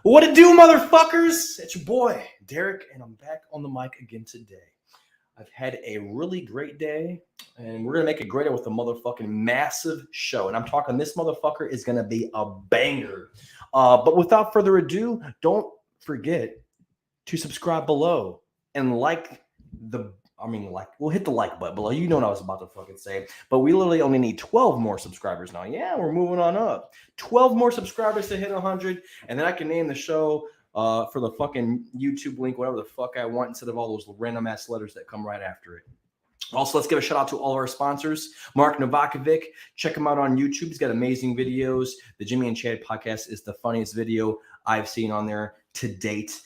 What it do, motherfuckers? It's your boy, Derek, and I'm back on the mic again today. I've had a really great day, and we're going to make it greater with a motherfucking massive show. And I'm talking this motherfucker is going to be a banger. But without further ado, don't forget to subscribe below and we'll hit the like button below. You know what I was about to fucking say. But we literally only need 12 more subscribers now. Yeah, we're moving on up. 12 more subscribers to hit 100, and then I can name the show for the fucking YouTube link, whatever the fuck I want, instead of all those random ass letters that come right after it. Also, let's give a shout out to all of our sponsors. Mark Novakovic, check him out on YouTube. He's got amazing videos. The Jimmy and Chad podcast is the funniest video I've seen on there to date.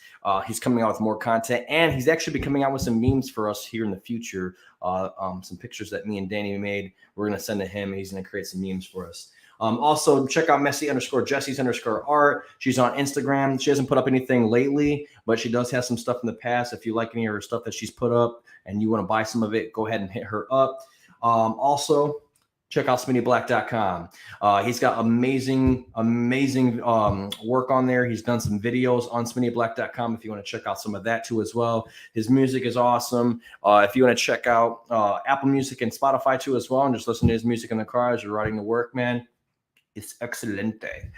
He's coming out with more content, and he's actually be coming out with some memes for us here in the future. Some pictures that me and Danny made. We're going to send to him, and he's going to create some memes for us. Also, check out Messi_Jessies_art. She's on Instagram. She hasn't put up anything lately, but she does have some stuff in the past. If you like any of her stuff that she's put up and you want to buy some of it, go ahead and hit her up. Also, check out SmittyBlack.com. He's got amazing work on there. He's done some videos on SmittyBlack.com if you want to check out some of that too as well. His music is awesome. If you want to check out Apple Music and Spotify too as well, and just listen to his music in the car as you're riding to work, man, it's excelente.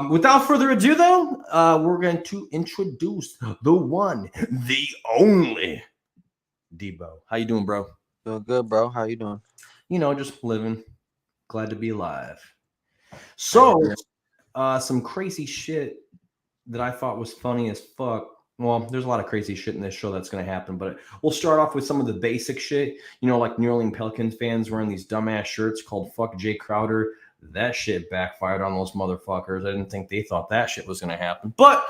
Without further ado, though, we're going to introduce the one, the only Debo. How you doing, bro? Doing good, bro. How you doing? You know, just living. Glad to be alive. So, some crazy shit that I thought was funny as fuck. Well, there's a lot of crazy shit in this show that's going to happen, but we'll start off with some of the basic shit. You know, like New Orleans Pelicans fans wearing these dumbass shirts called Fuck Jay Crowder. That shit backfired on those motherfuckers. I didn't think they thought that shit was going to happen. But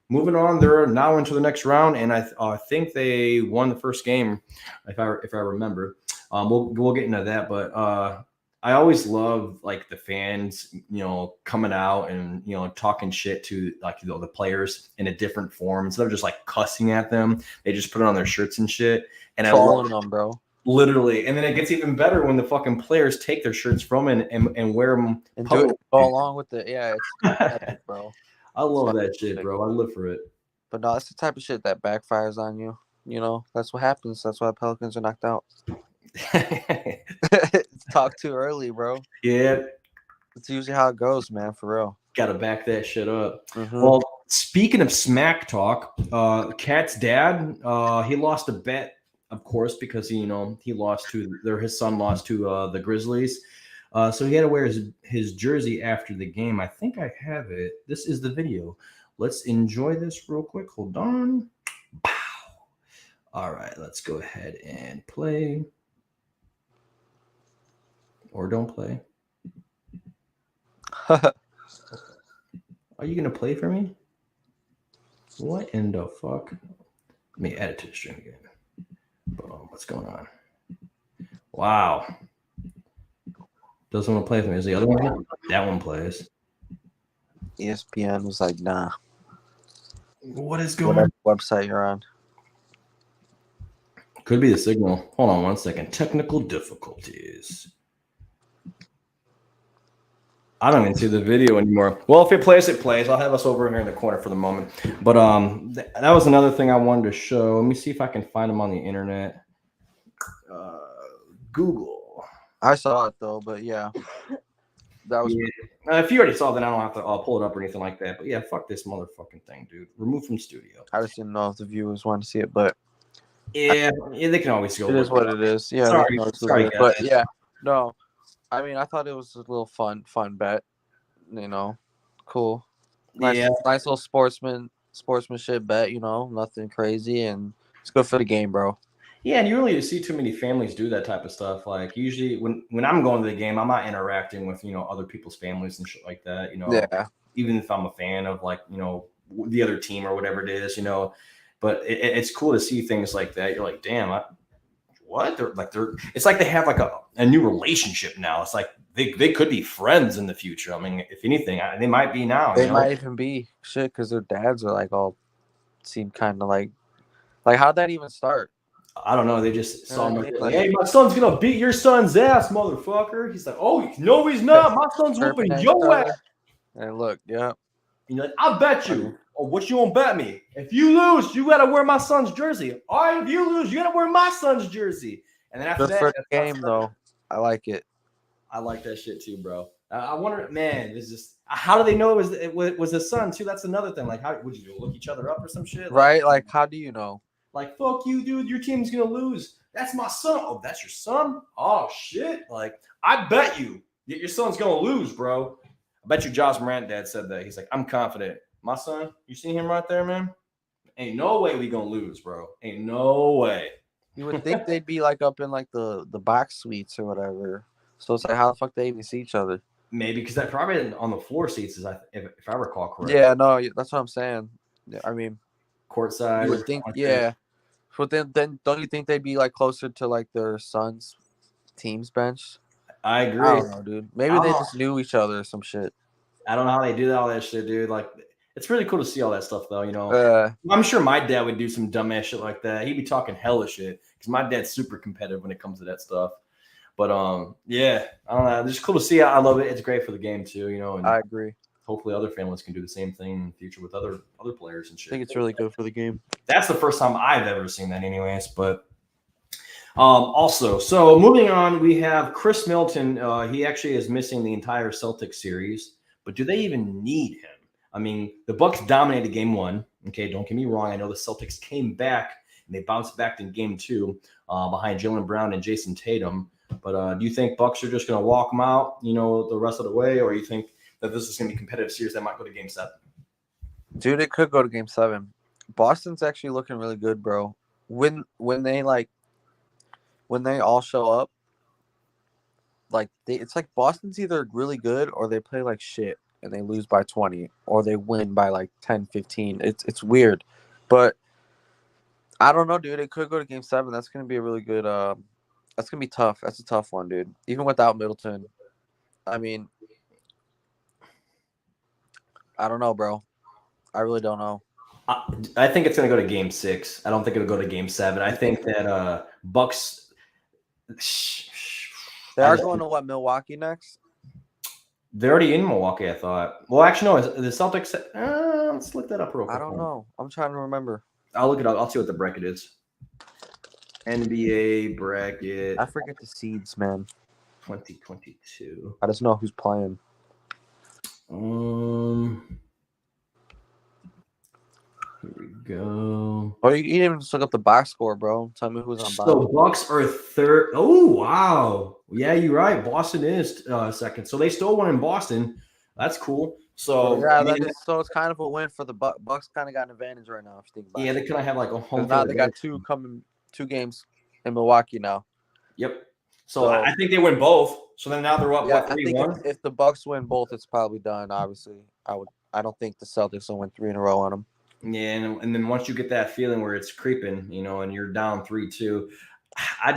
moving on, they're now into the next round, and I think they won the first game, if I remember. We'll get into that, but I always love like the fans, you know, coming out and, you know, talking shit to like, you know, the players in a different form instead of just like cussing at them. They just put it on their shirts and shit. And trolling them, bro. Literally, and then it gets even better when the fucking players take their shirts from and wear them and do it all along with it. Yeah, it's epic, bro. I love that shit, bro. I live for it. But no, it's the type of shit that backfires on you. You know, that's what happens. That's why Pelicans are knocked out. Talk too early, bro. Yeah, it's usually how it goes, man. For real. Gotta back that shit up. Mm-hmm. Well, speaking of smack talk, Cat's dad, he lost a bet. Of course, because his son lost to the Grizzlies. So he had to wear his jersey after the game. I think I have it. This is the video. Let's enjoy this real quick. Hold on. Pow. All right, let's go ahead and play. Or don't play. Are you going to play for me? What in the fuck? Let me add it to the stream again. What's going on? Wow. Doesn't want to play with me. Is the other one? That one plays. ESPN was like, nah. What is going on? Website you're on. Could be the signal. Hold on one second. Technical difficulties. I don't even see the video anymore. Well, if it plays, it plays. I'll have us over here in the corner for the moment. But that was another thing I wanted to show. Let me see if I can find them on the internet. Google. I saw it though, but yeah. That was. Yeah. If you already saw it, then I don't have to pull it up or anything like that. But yeah, fuck this motherfucking thing, dude. Remove from studio. I just didn't know if the viewers want to see it, but yeah, they can always go. It is what it is. Yeah, sorry, but yeah, no. I mean, I thought it was a little fun bet. You know, cool. Nice little sportsmanship bet. You know, nothing crazy, and it's good for the game, bro. Yeah, and you really see too many families do that type of stuff. Like usually, when I'm going to the game, I'm not interacting with other people's families and shit like that. Yeah. Even if I'm a fan of the other team or whatever it is, But it's cool to see things like that. You're like, damn, what? It's like they have like a new relationship now. It's like they could be friends in the future. I mean, if anything, they might be now. They might even be shit because their dads are like all seem kind of like how'd that even start? I don't know. They just saw him like, hey, my son's gonna beat your son's ass, motherfucker. He's like, oh no, he's not. My son's whooping your ass. And look, yeah. And you're like, I'll bet you. Oh, what you gonna bet me? If you lose, you gotta wear my son's jersey. All right, if you lose, you gotta wear my son's jersay. And then after Just for the game, though, I like it. I like that shit too, bro. I wonder, man, is this? How do they know it was his son too? That's another thing. Like, how would you look each other up or some shit? Right? Like, how do you know? Like, fuck you, dude. Your team's gonna lose. That's my son. Oh, that's your son? Oh shit. Like, I bet you your son's gonna lose, bro. I bet you Ja Morant dad said that. He's like, I'm confident. My son, you see him right there, man? Ain't no way we gonna lose, bro. Ain't no way. You would think they'd be like up in like the box suites or whatever. So it's like, how the fuck they even see each other? Maybe because that probably on the floor seats is, if I recall correctly. Yeah, no, that's what I'm saying. Yeah, I mean, courtside. You would think, yeah. But then don't you think they'd be like closer to like their son's team's bench? I agree. I don't know, dude. Maybe they just knew each other or some shit. I don't know how they do all that shit, dude. Like, it's really cool to see all that stuff, though. You know, I'm sure my dad would do some dumbass shit like that. He'd be talking hella shit because my dad's super competitive when it comes to that stuff. But yeah, I don't know. It's just cool to see. I love it. It's great for the game too. You know, and I agree. Hopefully, other families can do the same thing in the future with other players and shit. I think it's really good for the game. That's the first time I've ever seen that, anyways. But also, so moving on, we have Khris Middleton. He actually is missing the entire Celtics series. But do they even need him? I mean, the Bucks dominated game one. Okay, don't get me wrong. I know the Celtics came back and they bounced back in game two behind Jaylen Brown and Jason Tatum. But do you think Bucks are just going to walk them out, you know, the rest of the way, or you think that this is going to be a competitive series that might go to game 7? Dude, it could go to game 7. Boston's actually looking really good, bro. When they all show up, like it's like Boston's either really good or they play like shit and they lose by 20 or they win by like 10, 15. It's weird. But I don't know, dude. It could go to game 7. That's going to be a really good that's going to be tough. That's a tough one, dude. Even without Middleton. I mean, I don't know, bro. I really don't know. I think it's going to go to game 6. I don't think it'll go to game 7. I think that Bucks. They are going to what, Milwaukee next? They're already in Milwaukee, I thought. Well, actually, no. The Celtics. Let's look that up real quick. I don't know. I'm trying to remember. I'll look it up. I'll see what the bracket is. NBA bracket. I forget the seeds, man. 2022. I just know who's playing. Here we go. Oh, you didn't even just look up the box score, bro. Tell me who's on bottom. So Bucks are third. Oh, wow. Yeah, you're right. Boston is second. So they still won in Boston. That's cool. So yeah, so it's kind of a win for the Bucks. Kind of got an advantage right now, if you think about it. Yeah, they kind of have like a home. Now they got two games in Milwaukee now. Yep. So I think they win both. So then now they're up. Yeah, what, 3-1? I think if the Bucks win both, it's probably done. Obviously, I don't think the Celtics will win 3 in a row on them. Yeah, and then once you get that feeling where it's creeping, you know, and you're down 3-2, I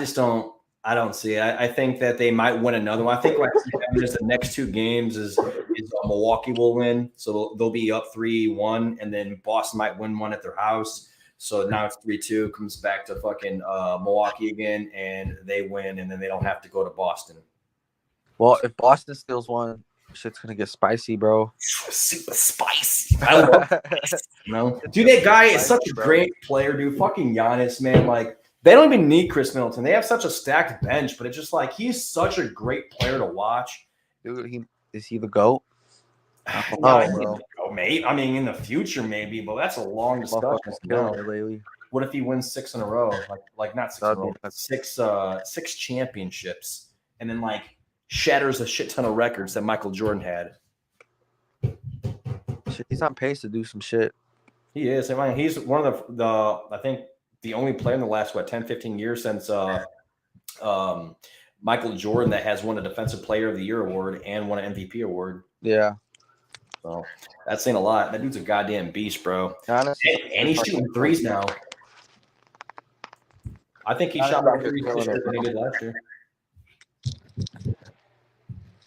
don't see it. I think that they might win another one. I think like the next 2 games is Milwaukee will win, so they'll be up 3-1, and then Boston might win one at their house. So now it's 3-2, comes back to fucking Milwaukee again, and they win, and then they don't have to go to Boston. Well, if Boston steals one, shit's gonna get spicy, bro. Super spicy. I love spicy, you know? Dude, that guy is such a great player, dude. Fucking Giannis, man. Like, they don't even need Khris Middleton. They have such a stacked bench, but it's just like he's such a great player to watch. Dude, is he the GOAT? No, mate. I mean, in the future, maybe, but that's a long discussion. What if he wins 6 in a row? Like not 6 in a row, 6 championships, and then like shatters a shit ton of records that Michael Jordan had. He's on pace to do some shit. He is. I mean, he's one of the I think the only player in the last 10, 15 years since Michael Jordan that has won a Defensive Player of the Year award and won an MVP award. Yeah. So that's saying a lot. That dude's a goddamn beast, bro. Honestly, and he's shooting threes now. I think he shot more threes this year than he did last year.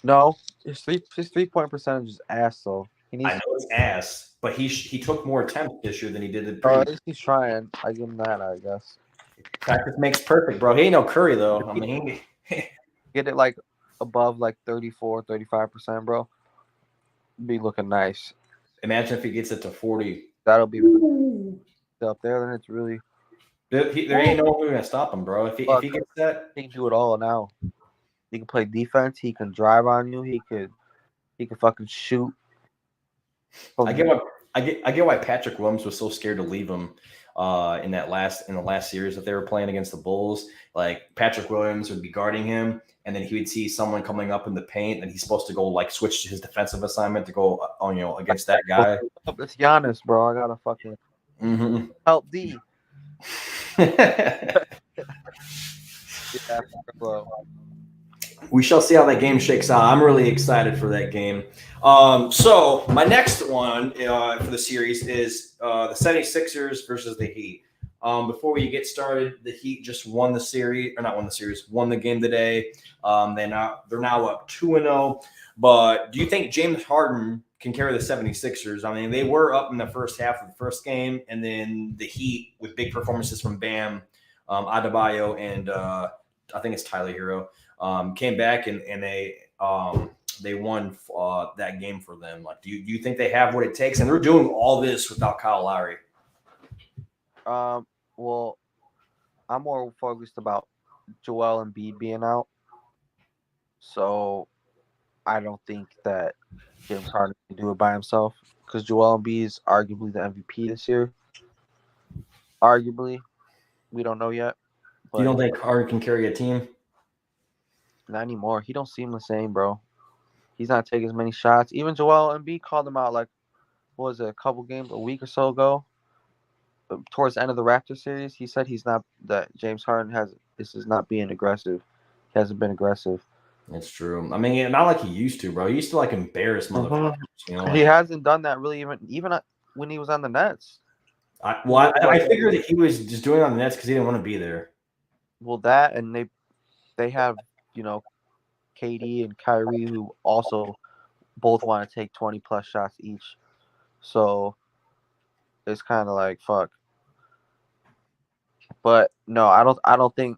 No, his 3-point percentage is ass though. I know it's ass, but he took more attempts this year than he did the previous. At least he's trying. I give him that, I guess. Practice makes perfect, bro. He ain't no Curry though. I mean, get it like above like 34, 35%, bro. Be looking nice. Imagine if he gets it to 40. That'll be up there. Then it's really There ain't no one gonna stop him, bro. If he gets that, he can do it all now. He can play defense. He can drive on you. He can fucking shoot. I get why Patrick Williams was so scared to leave him in the last series that they were playing against the Bulls. Like Patrick Williams would be guarding him, and then he would see someone coming up in the paint, and he's supposed to go like switch to his defensive assignment to go against that guy. It's Giannis, bro. I gotta fucking help D. Yeah, bro. We shall see how that game shakes out. I'm really excited for that game. So my next one for the series is the 76ers versus the Heat. Before we get started, the Heat just won the series, or not won the series, won the game today. They're now up 2-0. But do you think James Harden can carry the 76ers? I mean, they were up in the first half of the first game, and then the Heat, with big performances from Bam, Adebayo, and I think it's Tyler Herro, came back and they won that game for them. Like, do you think they have what it takes? And they're doing all this without Kyle Lowry. Well, I'm more focused about Joel Embiid being out. So I don't think that James Harden can do it by himself because Joel Embiid is arguably the MVP this year. Arguably. We don't know yet. You don't think Harden can carry a team? Not anymore. He don't seem the same, bro. He's not taking as many shots. Even Joel Embiid called him out like, what was it, a week or so ago? Towards the end of the Raptors series, he said that James Harden is not being aggressive. He hasn't been aggressive. That's true. I mean, not like he used to, bro. He used to like embarrass motherfuckers. He hasn't done that really even when he was on the Nets. I figured that he was just doing it on the Nets because he didn't want to be there. Well, that and they have KD and Kyrie who also both want to take 20 plus shots each. So it's kind of like fuck. But no, I think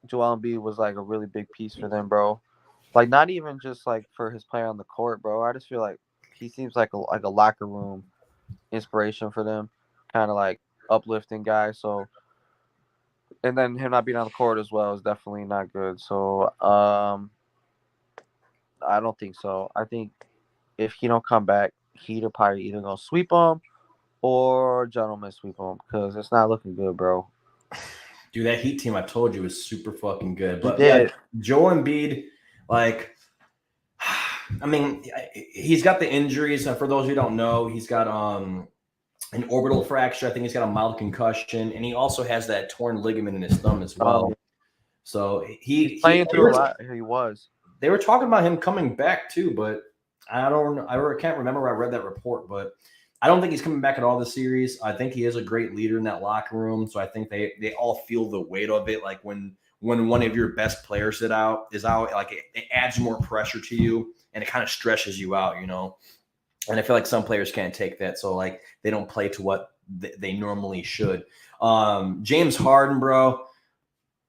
Joel Embiid was like a really big piece for them, bro. Like not even just like for his play on the court, bro. I just feel like he seems like a locker room inspiration for them, kind of like uplifting guy. So, and then him not being on the court as well is definitely not good. So, I don't think so. I think if he don't come back, Heat are probably either gonna sweep him or gentlemen sweep him because it's not looking good, bro. Dude, that Heat team I told you was super fucking good. But yeah, Joel Embiid, like, I mean, he's got the injuries. For those who don't know, he's got an orbital fracture. I think he's got a mild concussion, and he also has that torn ligament in his thumb as well. So he's playing through a lot. He was. They were talking about him coming back too, but I can't remember where I read that report, but I don't think he's coming back at all this series. I think he is a great leader in that locker room. So I think they all feel the weight of it. Like when one of your best players is out, like it adds more pressure to you and it kind of stresses you out, And I feel like some players can't take that. So like they don't play to what they normally should. James Harden, bro.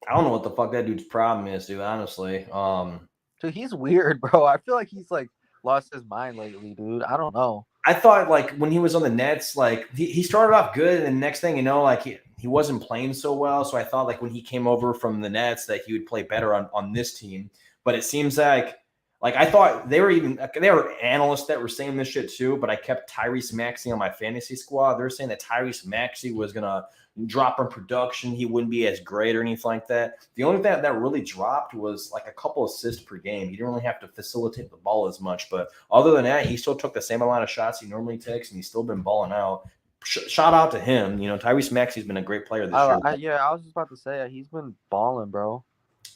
I don't know what the fuck that dude's problem is, dude, honestly. Dude, he's weird, bro. I feel like he's like lost his mind lately, dude. I don't know. I thought like when he was on the Nets, like he started off good, and the next thing you know, like he wasn't playing so well. So I thought like when he came over from the Nets that he would play better on this team. But it seems like I thought they were analysts that were saying this shit too. But I kept Tyrese Maxey on my fantasy squad. They're saying that Tyrese Maxey was gonna drop in production. He wouldn't be as great or anything like that. The only thing that really dropped was like a couple assists per game. He didn't really have to facilitate the ball as much. But other than that, he still took the same amount of shots he normally takes, and he's still been balling out. Shout out to him. Tyrese Maxey's been a great player this year. Yeah, I was just about to say he's been balling, bro.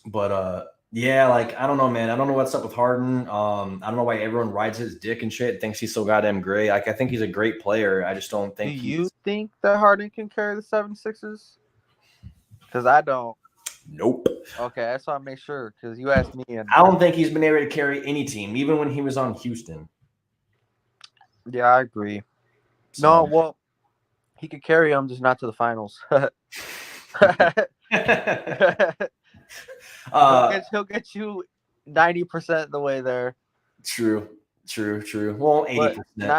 But yeah, like I don't know, man. I don't know what's up with Harden. I don't know why everyone rides his dick and shit. Thinks he's so goddamn great. Like I think he's a great player. I just don't think. Do you think that Harden can carry the 76ers? Because I don't. Nope. Okay, that's why I make sure. Because you asked me, and I don't think he's been able to carry any team, even when he was on Houston. Yeah, I agree. So. No, well, he could carry them, just not to the finals. He'll get you 90% of the way there. True. True. Well, 80%.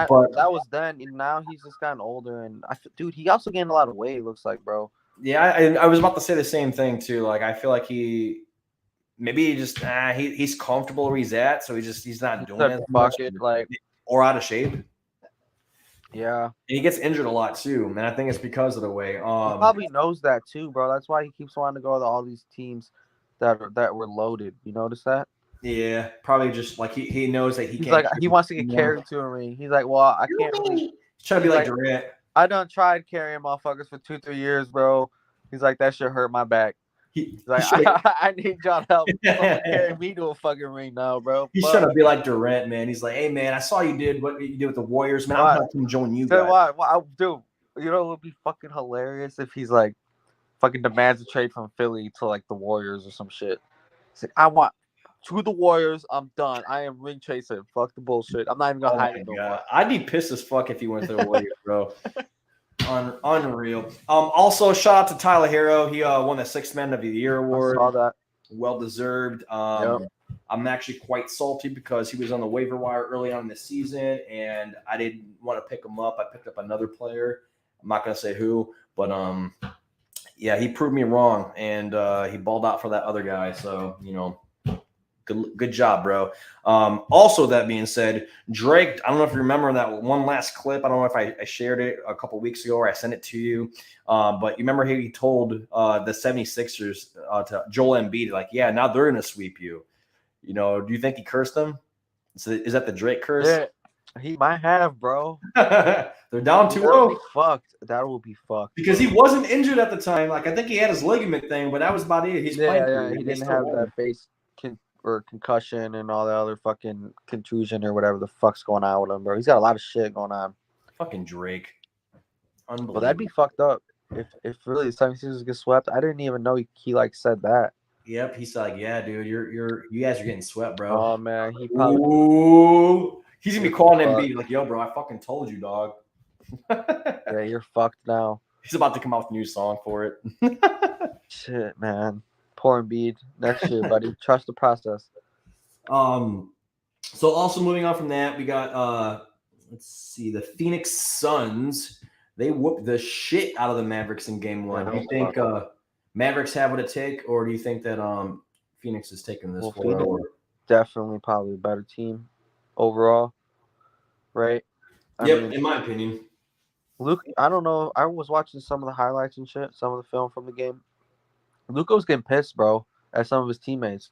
But that was then. And now he's just gotten older, and dude, he also gained a lot of weight. It looks like, bro. Yeah, I was about to say the same thing too. Like, I feel like maybe just he's comfortable where he's at, so he's not doing as much, or out of shape. Yeah, and he gets injured a lot too, man. I think it's because of the way. He probably knows that too, bro. That's why he keeps wanting to go to all these teams that were loaded. You notice that? Yeah, probably just like he knows that he's like he wants to get carried to a ring. He's like, well, I can't really. He's trying to be like Durant. I done tried carrying motherfuckers for 2-3 years, bro. He's like, that shit hurt my back. He's like, I need y'all help. Someone carry me to a fucking ring now, bro. He's trying to be like Durant, man. He's like, hey, man, I saw you did what you did with the Warriors, man. I'm going to join you guys. Dude, you know what would be fucking hilarious if he's like fucking demands a trade from Philly to like the Warriors or some shit. He's like, I want to the Warriors. I'm done. I am ring chasing. Fuck the bullshit. I'm not even gonna hide it no more. I'd be pissed as fuck if he went to the Warriors, bro. Unreal. Also, shout out to Tyler Herro. He won the Sixth Man of the Year award. I saw that. Well deserved. I'm actually quite salty because he was on the waiver wire early on in the season, and I didn't want to pick him up. I picked up another player. I'm not gonna say who, but yeah, he proved me wrong, and he balled out for that other guy. So good job, bro. Also, that being said, Drake, I don't know if you remember that one last clip. I don't know if I shared it a couple weeks ago or I sent it to you. But you remember he told the 76ers to Joel Embid, like, yeah, now they're going to sweep you. Do you think he cursed them? Is that the Drake curse? Yeah, he might have, bro. They're down 2-0. Fucked. That will be fucked. Because he wasn't injured at the time. Like, I think he had his ligament thing, but that was about it. He's playing. Yeah, he didn't have that face or concussion and all the other fucking contusion or whatever the fuck's going on with him, bro. He's got a lot of shit going on. Fucking Drake. Unbelievable. Well, that'd be fucked up if really the 76ers get swept. I didn't even know he like said that. Yep, he's like, yeah, dude, you guys are getting swept, bro. Oh man, he probably. Ooh, he's gonna be calling Embid like, yo, bro, I fucking told you, dog. Yeah, you're fucked now. He's about to come out with a new song for it. Shit, man. Poor Embid. Next year, buddy. Trust the process. So also moving on from that, we got let's see, the Phoenix Suns. They whooped the shit out of the Mavericks in game 1. Do you think Mavericks have what it take, or do you think that Phoenix is taking this forward? Definitely probably a better team overall. Right? I mean, in my opinion. Luke, I don't know. I was watching some of the highlights and shit, some of the film from the game. Luka was getting pissed, bro, at some of his teammates.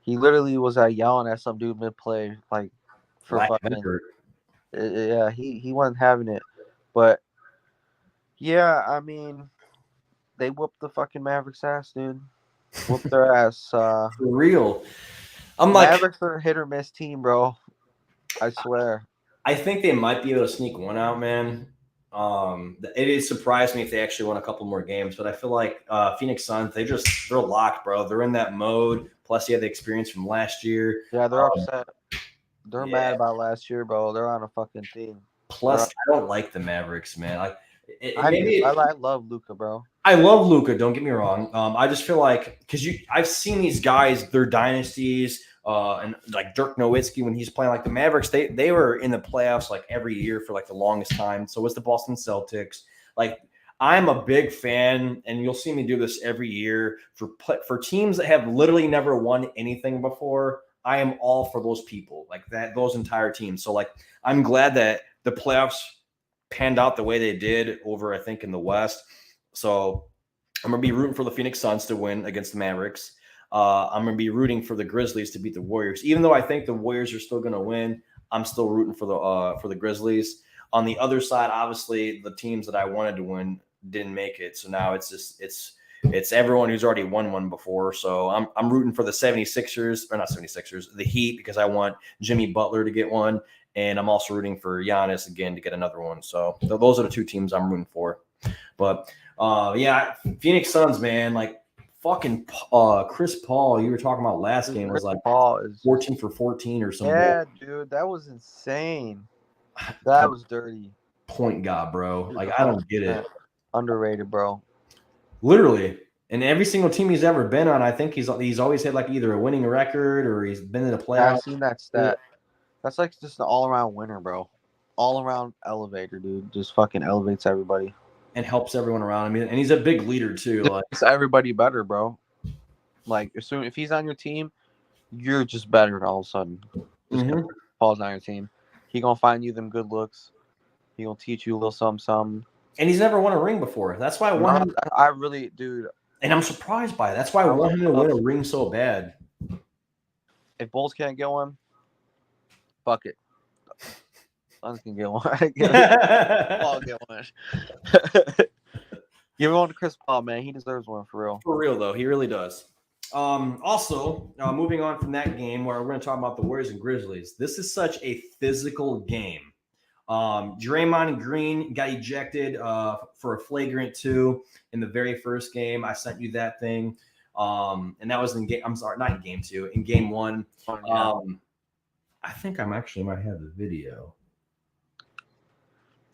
He literally was yelling at some dude mid-play, like, for fucking. Yeah, he wasn't having it. But, yeah, I mean, they whooped the fucking Mavericks' ass, dude. Whooped their ass. For real. Mavericks are a hit-or-miss team, bro. I swear. I think they might be able to sneak one out, man. It surprised me if they actually won a couple more games, but I feel like Phoenix Suns, they're locked, bro. They're in that mode. Plus, you have the experience from last year. Yeah, they're upset. They're mad about last year, bro. They're on a fucking team. Plus, I don't like the Mavericks, man. Like, I love Luka, bro. I love Luka. Don't get me wrong. I just feel like I've seen these guys, their dynasties. And like Dirk Nowitzki, when he's playing like the Mavericks, they were in the playoffs like every year for like the longest time. So was the Boston Celtics. Like, I'm a big fan, and you'll see me do this every year for teams that have literally never won anything before. I am all for those people, like those entire teams. So like, I'm glad that the playoffs panned out the way they did over, I think, in the West. So I'm gonna be rooting for the Phoenix Suns to win against the Mavericks. I'm going to be rooting for the Grizzlies to beat the Warriors. Even though I think the Warriors are still going to win, I'm still rooting for the Grizzlies. On the other side, obviously, the teams that I wanted to win didn't make it. So now it's everyone who's already won one before. So I'm rooting for the 76ers, or not 76ers, the Heat, because I want Jimmy Butler to get one. And I'm also rooting for Giannis again to get another one. So those are the two teams I'm rooting for. But yeah, Phoenix Suns, man, like, fucking Chris Paul, you were talking about last game, was like Paul is 14 for 14 or something. Yeah, dude, that was insane. That was dirty. Point guard, bro. Like, I don't get it. Underrated, bro. Literally. And every single team he's ever been on, I think he's always had like either a winning record or he's been in the playoffs. I've seen that stat. That's like just an all-around winner, bro. All-around elevator, dude. Just fucking elevates everybody. And helps everyone around him. And he's a big leader, too. Just makes everybody better, bro. Like, if he's on your team, you're just better all of a sudden. Just Paul's on your team. He gonna find you them good looks. He gonna teach you a little something. And he's never won a ring before. That's why I want him. I really, dude. And I'm surprised by it. That's why I want him to win a ring so bad. If Bulls can't get one, fuck it. Suns can get one. Paul get one. Give one to Chris Paul, man. He deserves one for real. For real, though. He really does. Also, moving on from that game where we're going to talk about the Warriors and Grizzlies. This is such a physical game. Draymond Green got ejected for a flagrant 2 in the very first game. I sent you that thing. And that was in game. I'm sorry, not in game 2, in game 1. I think might have the video.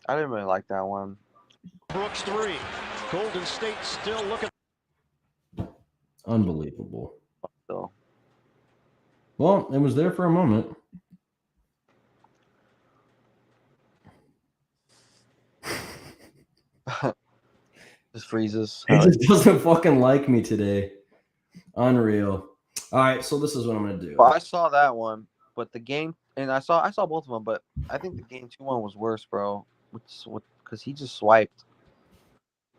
I didn't really like that one. Brooks 3. Golden State still looking. Unbelievable. So. Well, it was there for a moment. Just freezes. He just doesn't fucking like me today. Unreal. All right, so this is what I'm gonna do. Well, I saw that one, but the game, and I saw both of them, but I think the game 2 one was worse, bro. Because he just swiped.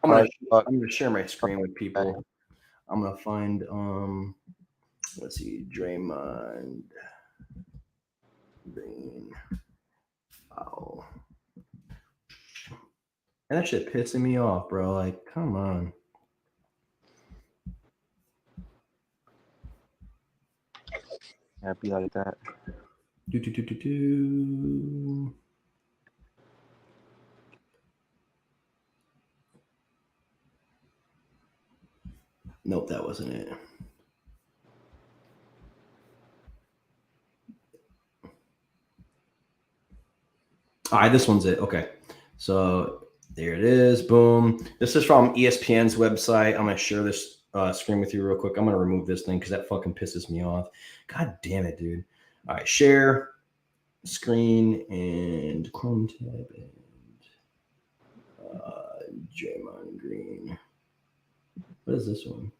I'm gonna share my screen with people. I'm gonna find let's see, Draymond Green foul. And that shit pissing me off, bro. Like, come on. Happy like that. Nope, that wasn't it. All right, this one's it. Okay. So there it is. Boom. This is from ESPN's website. I'm going to share this screen with you real quick. I'm going to remove this thing because that fucking pisses me off. God damn it, dude. All right, share screen and Chrome tab and Draymond Green. What is this one?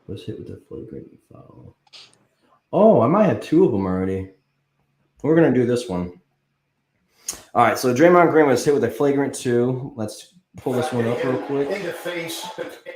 Was hit with a flagrant foul. Oh, I might have 2 of them already. We're going to do this one. All right, so Draymond Green was hit with a flagrant 2. Let's pull this one up real quick. In the face.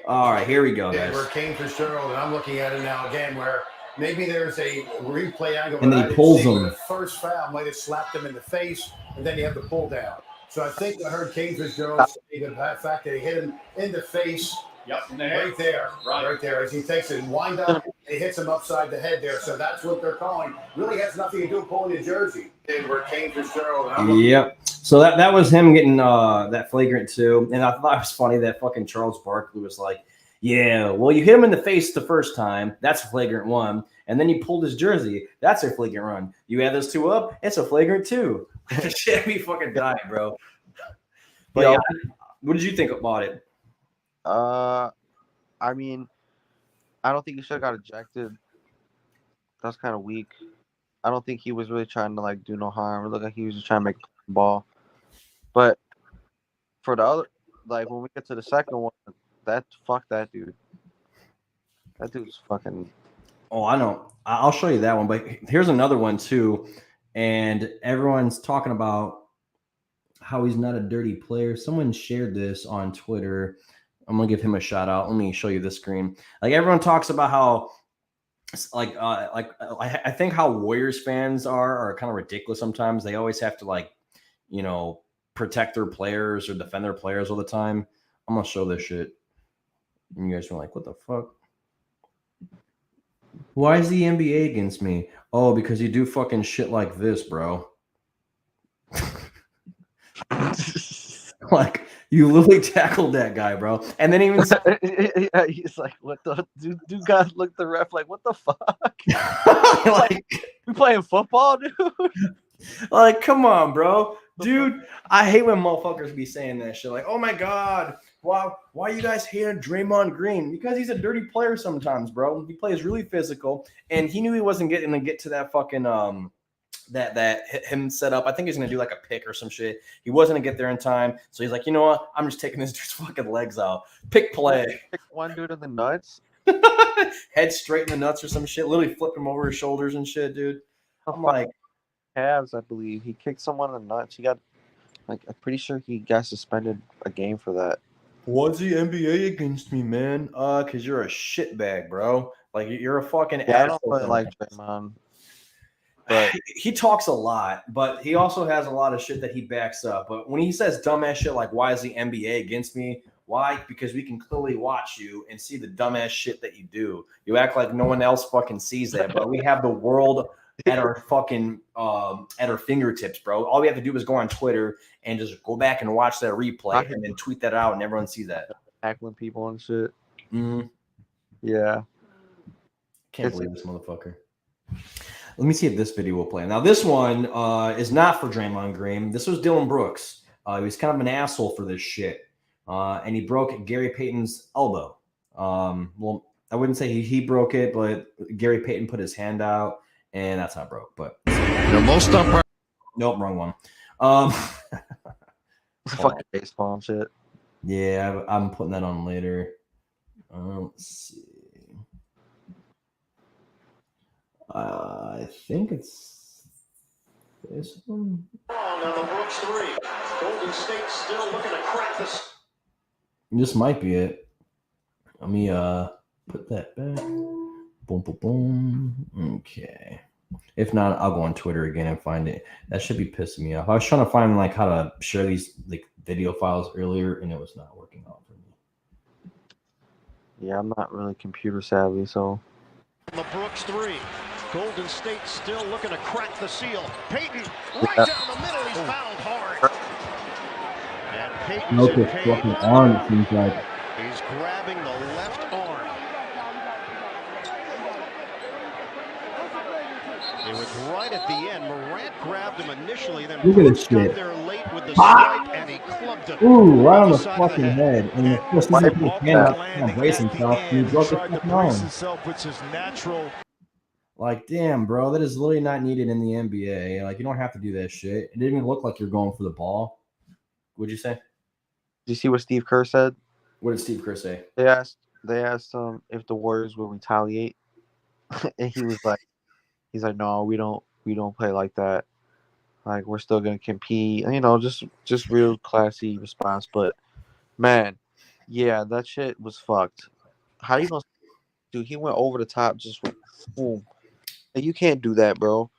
All right, here we go, guys. Where Kane Fitzgerald, and I'm looking at it now again, where maybe there's a replay angle. And then he pulls him. The first foul might have slapped him in the face, and then you have the pull down. So I think I heard Kane Fitzgerald say the fact that he hit him in the face. Yep, right there. As he takes it and wind up, he hits him upside the head there. So that's what they're calling. Really has nothing to do with pulling the jersey. And where Kane Fitzgerald. Yep. So that was him getting that flagrant 2. And I thought it was funny that fucking Charles Barkley was like, yeah, well, you hit him in the face the first time. That's a flagrant 1. And then you pulled his jersey. That's a flagrant run. You add those 2 up, it's a flagrant 2. Shit, me fucking dying, bro. But yeah, what did you think about it? I mean, I don't think he should have got ejected. That's kind of weak. I don't think he was really trying to like do no harm. It looked like he was just trying to make a ball. But for the other, like when we get to the second one, fuck that dude. That dude's fucking. Oh, I know. I'll show you that one. But here's another one too, and everyone's talking about how he's not a dirty player. Someone shared this on Twitter. I'm gonna give him a shout out. Let me show you this screen. Like everyone talks about how, I think how Warriors fans are kind of ridiculous sometimes. They always have to protect their players or defend their players all the time. I'm gonna show this shit, and you guys are like, "What the fuck? Why is the NBA against me?" Oh, because you do fucking shit like this, bro. Like you literally tackled that guy, bro, and then even yeah, he's like, "What the dude?" Guys look at the ref like, "What the fuck?" like we playing football, dude. Like, come on, bro, dude. I hate when motherfuckers be saying that shit. Like, oh my god, why you guys hating Draymond Green? Because he's a dirty player sometimes, bro. He plays really physical, and he knew he wasn't getting to get to that fucking him set up. I think he's gonna do like a pick or some shit. He wasn't gonna get there in time, so he's like, you know what? I'm just taking this dude's fucking legs out. Pick play. Pick one dude in the nuts. Head straight in the nuts or some shit. Literally flipped him over his shoulders and shit, dude. I'm like, Cavs, I believe he kicked someone in the nuts. He got I'm pretty sure he got suspended a game for that. what's the NBA against me, man? Because you're a shitbag, bro. Like you're a fucking Yeah, I don't asshole. really like Draymond. But he talks a lot, but he also has a lot of shit that he backs up. But when he says dumbass shit like, why is the NBA against me? Why? Because we can clearly watch you and see the dumbass shit that you do. You act like no one else fucking sees that, but we have the world at our fucking at our fingertips, bro. All we have to do is go on Twitter and just go back and watch that replay and then tweet that out and everyone sees that. tackling people and shit. Mm-hmm. Yeah. Can't believe this motherfucker. Let me see if this video will play. Now, this one is not for Draymond Green. This was Dylan Brooks. He was kind of an asshole for this shit. And he broke Gary Payton's elbow. Well, I wouldn't say he broke it, but Gary Payton put his hand out, and that's how it broke. But nope, wrong one. Fucking baseball and shit. Yeah, I'm putting that on later. Let's see. I think it's this one. Now the Brooks 3. Golden State still looking to crack this. This might be it. Let me put that back. Boom, boom, boom. Okay. If not, I'll go on Twitter again and find it. That should be pissing me off. I was trying to find like how to share these like video files earlier, and it was not working out for me. Yeah, I'm not really computer savvy, so. The Brooks 3. Golden State still looking to crack the seal. Payton right down the middle. He's fouled hard. And Payton's in pain. Fucking arm, it seems like. He's grabbing the left arm. It was right at the end. Morant grabbed him initially, then Look at this Brooks got shit. there late with the stripe, and he clubbed him. Ooh, right on the Side of the fucking head. And of course, he's put his hand up and brace himself, and he broke the fucking arm. Which is natural. Like, damn, bro, that is literally not needed in the NBA. Like, you don't have to do that shit. It didn't even look like you're going for the ball. What'd you say? Did you see what Steve Kerr said? What did Steve Kerr say? They asked him if the Warriors will retaliate, and he's like, no, we don't play like that. Like, we're still gonna compete. You know, just real classy response. But man, yeah, that shit was fucked. How you gonna do? He went over the top, just went boom. You can't do that, bro.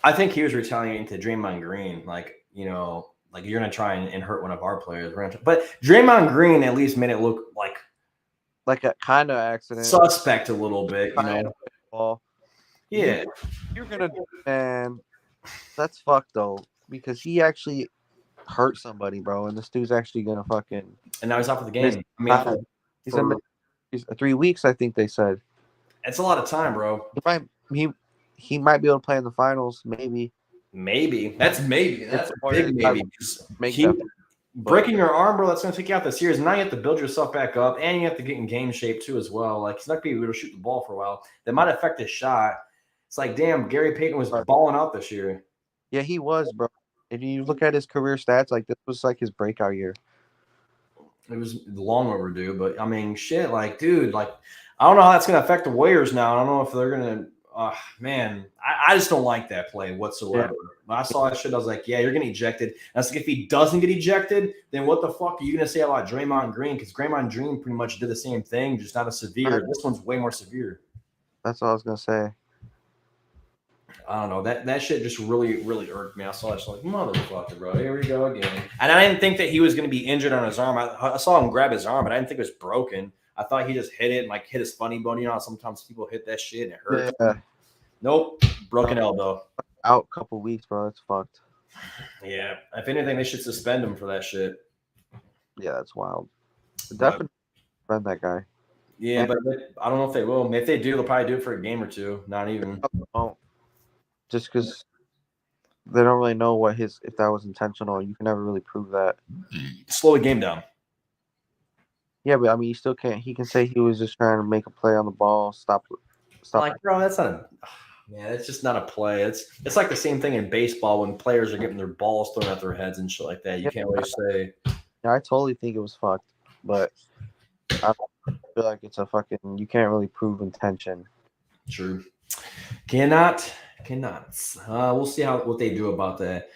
I think he was retaliating to Draymond Green. Like, you know, like you're gonna try and hurt one of our players. But Draymond Green at least made it look like a kind of accident, suspect a little bit, you know. Yeah, you're gonna, man. That's fucked though, because he actually hurt somebody, bro, and this dude's actually gonna fucking. And now he's out for the game. I mean, he's 3 weeks, I think they said. It's a lot of time, bro. He might be able to play in the finals, maybe. That's a big maybe. Breaking your arm, bro, that's going to take you out this series. Now you have to build yourself back up, and you have to get in game shape too as well. Like, he's not going to be able to shoot the ball for a while. That might affect his shot. It's like, damn, Gary Payton was balling out this year. Yeah, he was, bro. If you look at his career stats, like, this was like his breakout year. It was long overdue, but I mean, shit, like, dude, like, I don't know how that's going to affect the Warriors now. I don't know if they're going to. Man, I just don't like that play whatsoever. Yeah. When I saw that shit, I was like, yeah, you're going to ejected. And I was like, if he doesn't get ejected, then what the fuck are you going to say about Draymond Green? Because Draymond Green pretty much did the same thing, just not as severe. This one's way more severe. That's what I was going to say. I don't know. That shit just really, really irked me. I saw it, like, motherfucker, bro. Here we go again. And I didn't think that he was going to be injured on his arm. I saw him grab his arm, but I didn't think it was broken. I thought he just hit it and like hit his funny bone. You know, sometimes people hit that shit and it hurts. Yeah. Nope, broken elbow. Out a couple weeks, bro. It's fucked. Yeah, if anything, they should suspend him for that shit. Yeah, that's wild. Definitely suspend that guy. Yeah, but I don't know if they will. If they do, they'll probably do it for a game or two. Not even. Just because they don't really know if that was intentional. You can never really prove that. Slow the game down. Yeah, but I mean, you still can't. He can say he was just trying to make a play on the ball. Stop. Like, bro, that's not. Man, it's just not a play. It's like the same thing in baseball when players are getting their balls thrown at their heads and shit like that. You can't really say. Yeah, I totally think it was fucked, but I feel like it's a fucking. You can't really prove intention. True. Cannot. We'll see what they do about that.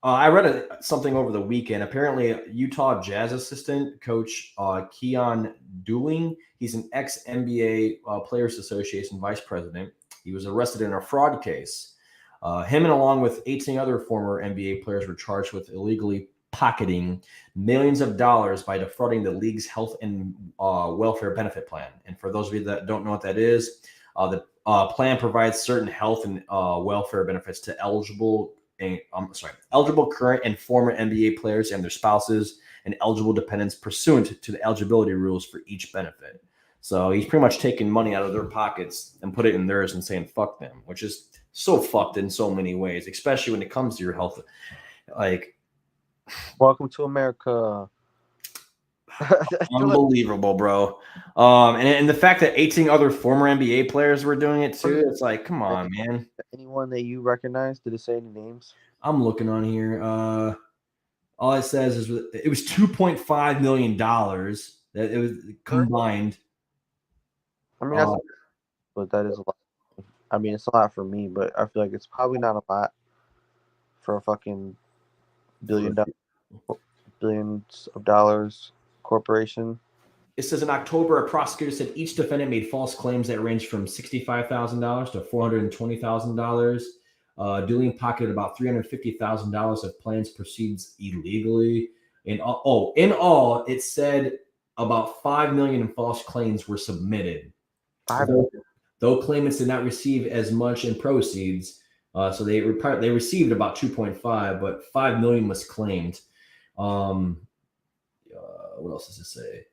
I read something over the weekend. Apparently, Utah Jazz assistant coach Keyon Dooling, he's an ex-NBA Players Association vice president. He was arrested in a fraud case. Him and along with 18 other former NBA players were charged with illegally pocketing millions of dollars by defrauding the league's health and welfare benefit plan. And for those of you that don't know what that is, the plan provides certain health and welfare benefits to eligible current and former NBA players and their spouses and eligible dependents pursuant to the eligibility rules for each benefit. So he's pretty much taking money out of their pockets and put it in theirs and saying fuck them, which is so fucked in so many ways, especially when it comes to your health. Like, welcome to America. Unbelievable, bro. And the fact that 18 other former NBA players were doing it too, it's like, come on, man. Anyone that you recognize? Did it say any names? I'm looking on here. All it says is it was $2.5 million that it was combined. I mean, but that is a lot. I mean, it's a lot for me, but I feel like it's probably not a lot for a fucking billions of dollars corporation. It says in October, a prosecutor said each defendant made false claims that ranged from $65,000 to $420,000. Dooling pocketed about $350,000 of plans proceeds illegally. In all, it said about $5 million in false claims were submitted. Though claimants did not receive as much in proceeds, so they received about 2.5, but $5 million was claimed. What else does it say?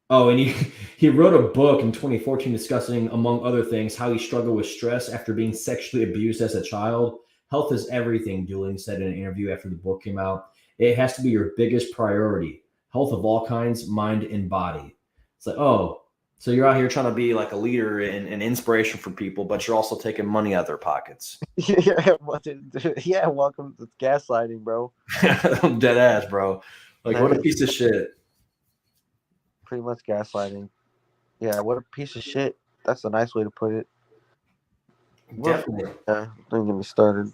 Oh, and he wrote a book in 2014 discussing, among other things, how he struggled with stress after being sexually abused as a child. Health is everything, Dooling said in an interview after the book came out. It has to be your biggest priority. Health of all kinds, mind and body. It's like, oh, so you're out here trying to be like a leader and inspiration for people, but you're also taking money out of their pockets. Yeah, welcome to gaslighting, bro. Dead ass, bro. Like, what a piece of shit. Pretty much gaslighting. Yeah, what a piece of shit. That's a nice way to put it. Definitely. Yeah, don't get me started.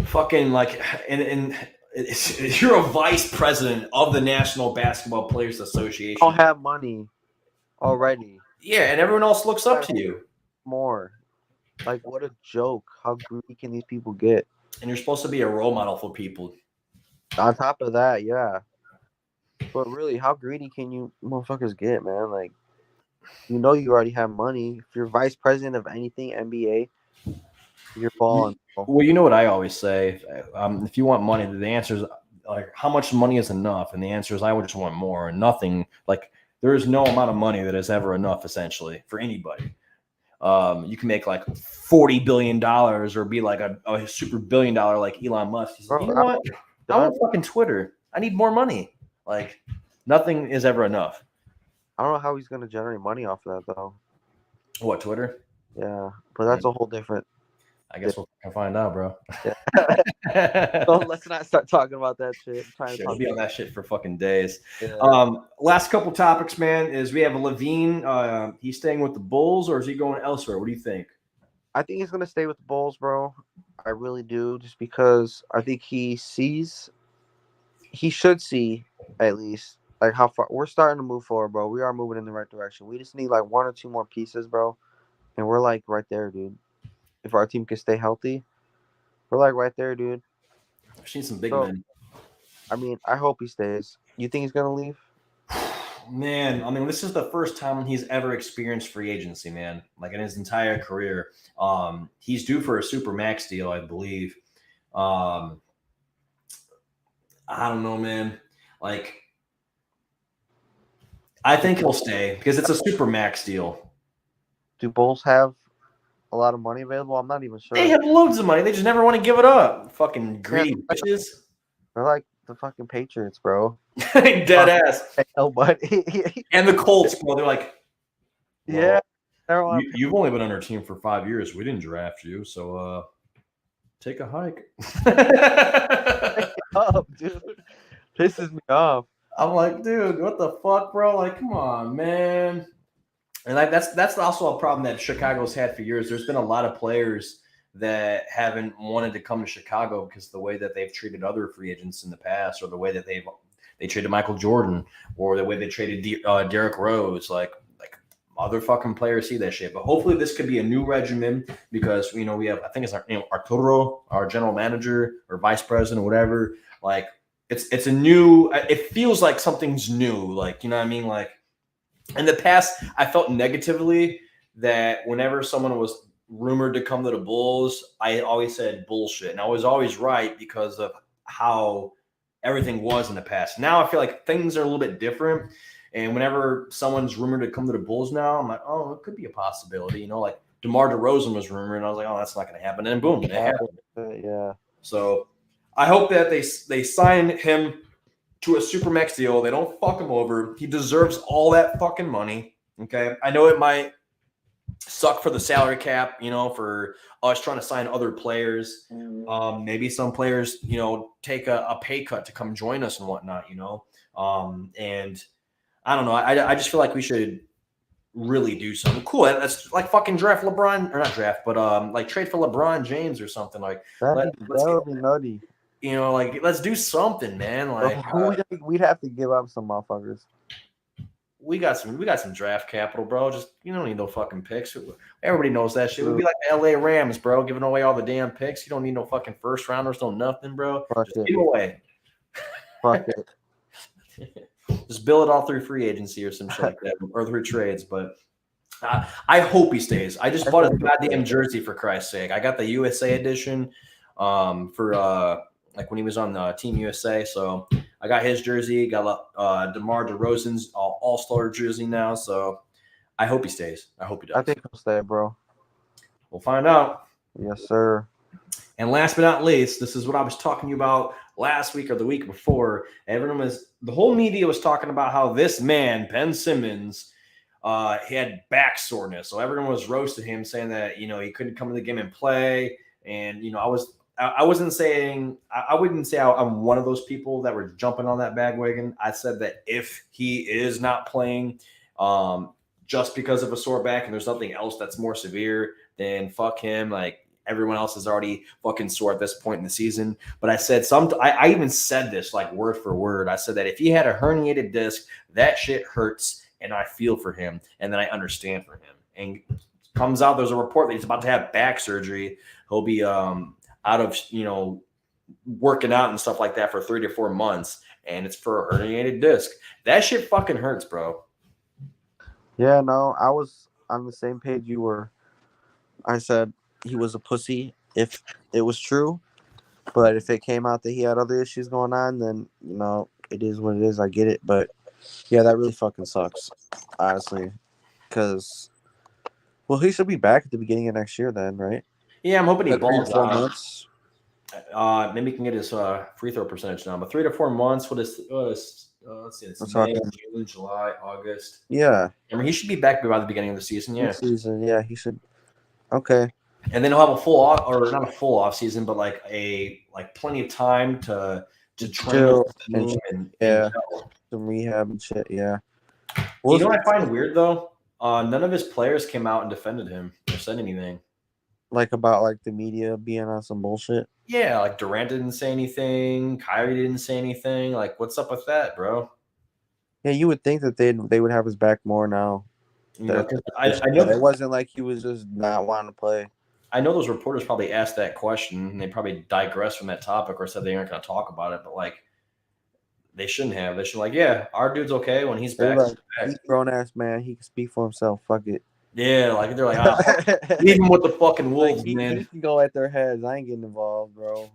Fucking like, and you're a vice president of the National Basketball Players Association. I don't have money already. Yeah, and everyone else looks up to you. More. Like, what a joke. How greedy can these people get? And you're supposed to be a role model for people. On top of that, yeah. But really, how greedy can you motherfuckers get, man? Like, you know you already have money. If you're vice president of anything NBA, you're balling. Well, you know what I always say? If you want money, the answer is like, how much money is enough? And the answer is, I would just want more. And nothing, like, there is no amount of money that is ever enough, essentially, for anybody. You can make like $40 billion or be like a super $1 billion like Elon Musk. He's like, you know what? I want fucking Twitter. I need more money. Like, nothing is ever enough. I don't know how he's going to generate money off of that, though. What, Twitter? Yeah, but that's a whole different. I guess we'll find out, bro. Yeah. So let's not start talking about that shit. We'll be on that shit for fucking days. Yeah. Last couple topics, man, is we have Lavine. He's staying with the Bulls, or is he going elsewhere? What do you think? I think he's going to stay with the Bulls, bro. I really do, just because I think he should see at least like how far we're starting to move forward, bro. We are moving in the right direction. We just need like one or two more pieces, bro, and we're like right there, dude. If our team can stay healthy, we're like right there, dude. I've seen some big men. I mean, I hope he stays. You think he's gonna leave? Man, I mean, this is the first time he's ever experienced free agency, man. Like in his entire career. He's due for a super max deal, I believe. I don't know, man. Like, I think he'll stay because it's a super max deal. Do Bulls have a lot of money available? I'm not even sure. They have loads of money. They just never want to give it up. Fucking greedy bitches. They're like the fucking Patriots, bro. Dead ass. Nobody. And the Colts, bro. They're like, yeah. You've only been on our team for 5 years. We didn't draft you, so take a hike. Up, dude. Pisses me off. I'm like, dude, what the fuck, bro? Like, come on, man. And that's also a problem that Chicago's had for years. There's been a lot of players that haven't wanted to come to Chicago because of the way that they've treated other free agents in the past, or the way that they traded Michael Jordan, or the way they traded Derrick Rose. Like other fucking players see that shit. But hopefully this could be a new regimen, because we have, I think it's Arturo, our general manager or vice president or whatever. Like it's a new. It feels like something's new. Like, you know what I mean? Like in the past, I felt negatively that whenever someone was rumored to come to the Bulls, I always said bullshit, and I was always right because of how everything was in the past. Now I feel like things are a little bit different. And whenever someone's rumored to come to the Bulls now, I'm like, oh, it could be a possibility. You know, like DeMar DeRozan was rumored, and I was like, oh, that's not going to happen. And boom, it happened. Yeah. So I hope that they sign him to a supermax deal. They don't fuck him over. He deserves all that fucking money. Okay, I know it might suck for the salary cap, you know, for us trying to sign other players. Maybe some players, you know, take a pay cut to come join us and whatnot, you know. And I don't know. I just feel like we should really do something cool. That's like fucking draft LeBron, or not draft, but like trade for LeBron James or something. Like that would be nutty. You know, like let's do something, man. Like we'd have to give up some motherfuckers. We got some draft capital, bro. Just you don't need no fucking picks. Everybody knows that shit. We'd be like the LA Rams, bro, giving away all the damn picks. You don't need no fucking first rounders, no nothing, bro. Just give them away. Fuck it. Just bill it all through free agency or some shit like that, or through trades. But I hope he stays. I just bought a goddamn jersey, for Christ's sake. I got the USA edition for like when he was on the Team USA. So I got his jersey. Got DeMar DeRozan's All-Star jersey now. So I hope he stays. I hope he does. I think he'll stay, bro. We'll find out. Yes, sir. And last but not least, this is what I was talking to you about last week or the week before. The whole media was talking about how this man, Ben Simmons, he had back soreness. So everyone was roasting him, saying that, you know, he couldn't come to the game and play. And, you know, I wouldn't say I'm one of those people that were jumping on that bandwagon. I said that if he is not playing just because of a sore back and there's nothing else that's more severe, then fuck him. Like, everyone else is already fucking sore at this point in the season. But I said I even said this like word for word. I said that if he had a herniated disc, that shit hurts, and I feel for him, and then I understand for him. And comes out there's a report that he's about to have back surgery. He'll be out of, you know, working out and stuff like that for 3 to 4 months, and it's for a herniated disc. That shit fucking hurts, bro. Yeah, no, I was on the same page you were. I said he was a pussy if it was true, but if it came out that he had other issues going on, then, you know, it is what it is. I get it, but yeah, that really fucking sucks, honestly, because, well, he should be back at the beginning of next year then, right? Yeah, I'm hoping he balls 4 months. Maybe he can get his free throw percentage down, but 3 to 4 months. Let's see, it's May, June, July, August. Yeah, I mean, he should be back by the beginning of the season. Yeah, yeah, he should. Okay. And then he'll have a full off, or not a full off season, but like plenty of time to train and some rehab and shit. Yeah. You know what I find weird though? None of his players came out and defended him or said anything. Like about like the media being on some bullshit. Yeah, like Durant didn't say anything, Kyrie didn't say anything. Like, what's up with that, bro? Yeah, you would think that they would have his back more now. You know, I know it wasn't like he was just not wanting to play. I know those reporters probably asked that question and they probably digressed from that topic or said they aren't going to talk about it, but like they shouldn't have. They should like, yeah, our dude's okay when he's back. Like, he's a grown ass man. He can speak for himself. Fuck it. Yeah, like they're like, leave him with the fucking wolves, like, man. He can go at their heads. I ain't getting involved, bro.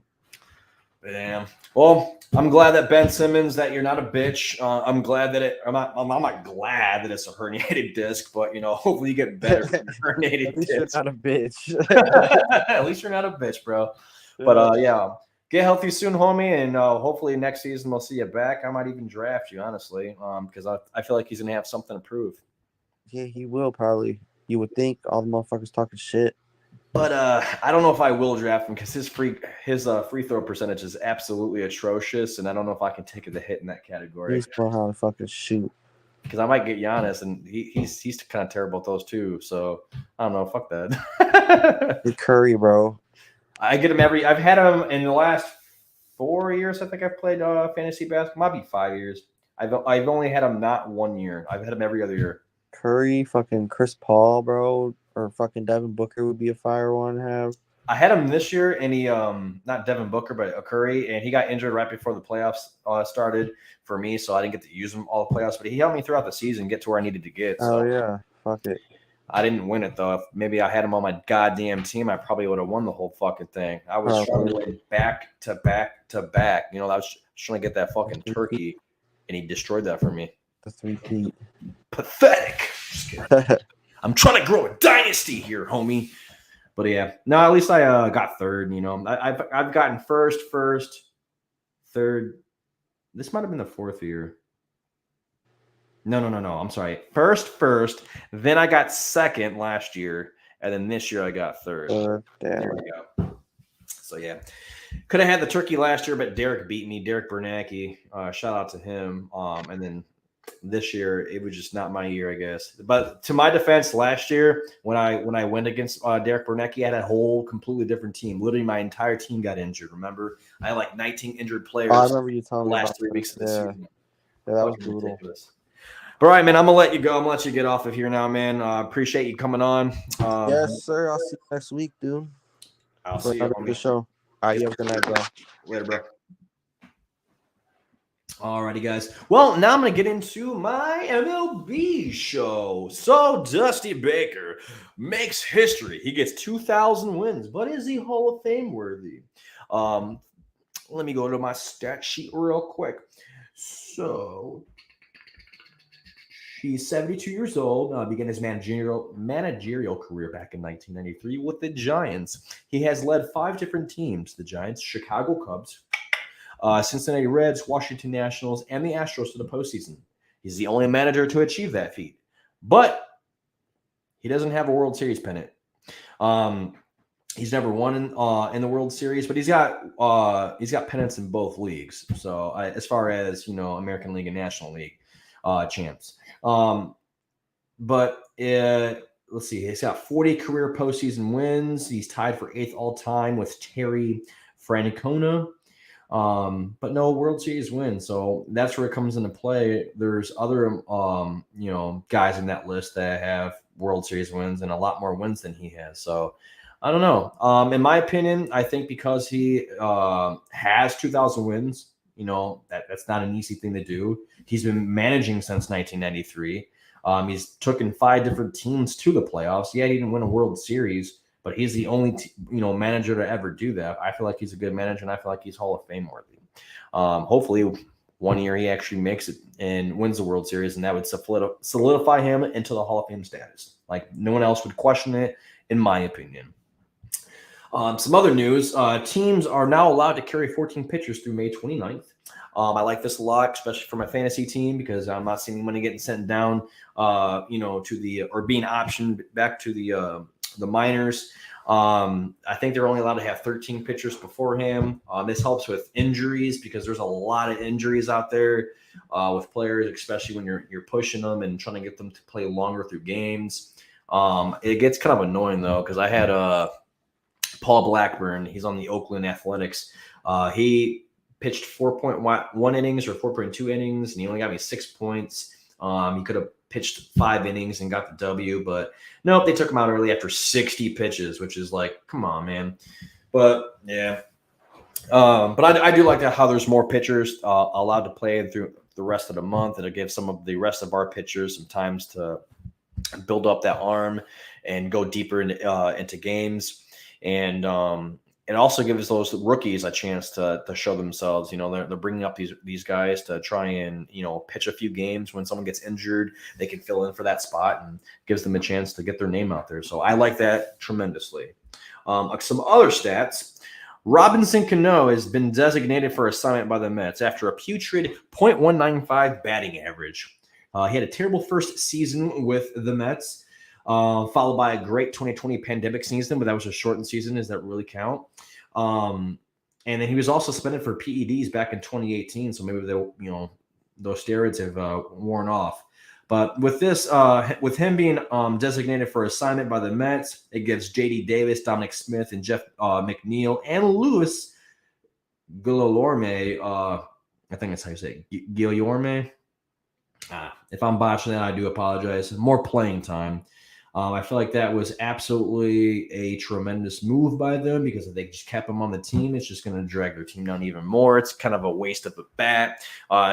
Damn. Well, I'm glad that Ben Simmons, that you're not a bitch. I'm glad that I'm not glad that it's a herniated disc, but you know, hopefully you get better from herniated At least disc. you're not a bitch. At least you're not a bitch, bro. But yeah, get healthy soon, homie, and hopefully next season we'll see you back. I might even draft you, honestly, because I feel like he's gonna have something to prove. Yeah, he will probably. You would think all the motherfuckers talking shit. But I don't know if I will draft him because his free throw percentage is absolutely atrocious, and I don't know if I can take the hit in that category. He's know how to fucking shoot. Because I might get Giannis, and he's kind of terrible at those too. So I don't know. Fuck that. The Curry, bro. I get him I've had him in the last 4 years. I think I've played fantasy basketball. Might be 5 years. I've only had him not 1 year. I've had him every other year. Curry, fucking Chris Paul, bro, or fucking Devin Booker would be a fire one to have. I had him this year, and he not Devin Booker, but Curry, and he got injured right before the playoffs started for me, so I didn't get to use him all the playoffs. But he helped me throughout the season get to where I needed to get. So. Oh yeah, fuck it. I didn't win it though. If maybe I had him on my goddamn team, I probably would have won the whole fucking thing. I was trying to win back to back to back. You know, I was trying to get that fucking turkey, and he destroyed that for me. The 3-peat. Pathetic. I'm trying to grow a dynasty here, homie. But yeah, no. At least I got third. You know, I've gotten first, third. This might have been the fourth year. No. I'm sorry. First. Then I got second last year, and then this year I got third. There we go. So yeah, could have had the turkey last year, but Derek beat me. Derek Bernanke. Shout out to him. And then this year it was just not my year, I guess. But to my defense, last year when I went against Derek Bernanke, I had a whole completely different team. Literally, my entire team got injured. Remember, I had like 19 injured players. I remember you telling me last about 3 weeks of the season. Yeah, that was brutal. Ridiculous. But all right, man, I'm gonna let you go. I'm gonna let you get off of here now, man. Appreciate you coming on. Yes, sir. I'll see you next week, dude. I'll see you on the show. All right, you have a good night, bro. Later, bro. Alrighty, guys. Well, now I'm going to get into my MLB show. So, Dusty Baker makes history. He gets 2,000 wins, but is he Hall of Fame worthy? Let me go to my stat sheet real quick. So, he's 72 years old. Began his managerial career back in 1993 with the Giants. He has led 5 different teams: the Giants, Chicago Cubs, Cincinnati Reds, Washington Nationals, and the Astros to the postseason. He's the only manager to achieve that feat, but he doesn't have a World Series pennant. He's never won in the World Series, but he's got pennants in both leagues. So as far as American League and National League champs. But let's see, he's got 40 career postseason wins. He's tied for 8th all time with Terry Francona. But no World Series win. So that's where it comes into play. There's other, guys in that list that have World Series wins and a lot more wins than he has. So I don't know. In my opinion, I think because he has 2,000 wins, that's not an easy thing to do. He's been managing since 1993. He's taken 5 different teams to the playoffs. Yeah, he didn't win a World Series, but he's the only manager to ever do that. I feel like he's a good manager, and I feel like he's Hall of Fame worthy. Hopefully, one year he actually makes it and wins the World Series, and that would solidify him into the Hall of Fame status. Like no one else would question it, in my opinion. Some other news: teams are now allowed to carry 14 pitchers through May 29th. I like this a lot, especially for my fantasy team, because I'm not seeing money getting sent down, to the or being optioned back to the minors. I think they're only allowed to have 13 pitchers before him. This helps with injuries because there's a lot of injuries out there with players, especially when you're pushing them and trying to get them to play longer through games. It gets kind of annoying though, because I had Paul Blackburn. He's on the Oakland Athletics. He pitched 4.1 innings or 4.2 innings, and he only got me 6 points. He could have pitched 5 innings and got the W, but nope, they took him out early after 60 pitches, which is like, come on, man. But yeah, but I do like that how there's more pitchers allowed to play through the rest of the month, and it gives some of the rest of our pitchers some times to build up that arm and go deeper into games. And it also gives those rookies a chance to show themselves. They're bringing up these guys to try and pitch a few games. When someone gets injured, they can fill in for that spot, and gives them a chance to get their name out there. So I like that tremendously. Some other stats: Robinson Cano has been designated for assignment by the Mets after a putrid .195 batting average. He had a terrible first season with the Mets. followed by a great 2020 pandemic season, but that was a shortened season. Does that really count? And then he was also suspended for PEDs back in 2018. So maybe those steroids have worn off. But with this, with him being designated for assignment by the Mets, it gives J.D. Davis, Dominic Smith, and Jeff McNeil, and Louis Guillorme, I think that's how you say it, Guillorme. If I'm botching that, I do apologize. More playing time. I feel like that was absolutely a tremendous move by them, because if they just kept him on the team, it's just going to drag their team down even more. It's kind of a waste of a bat.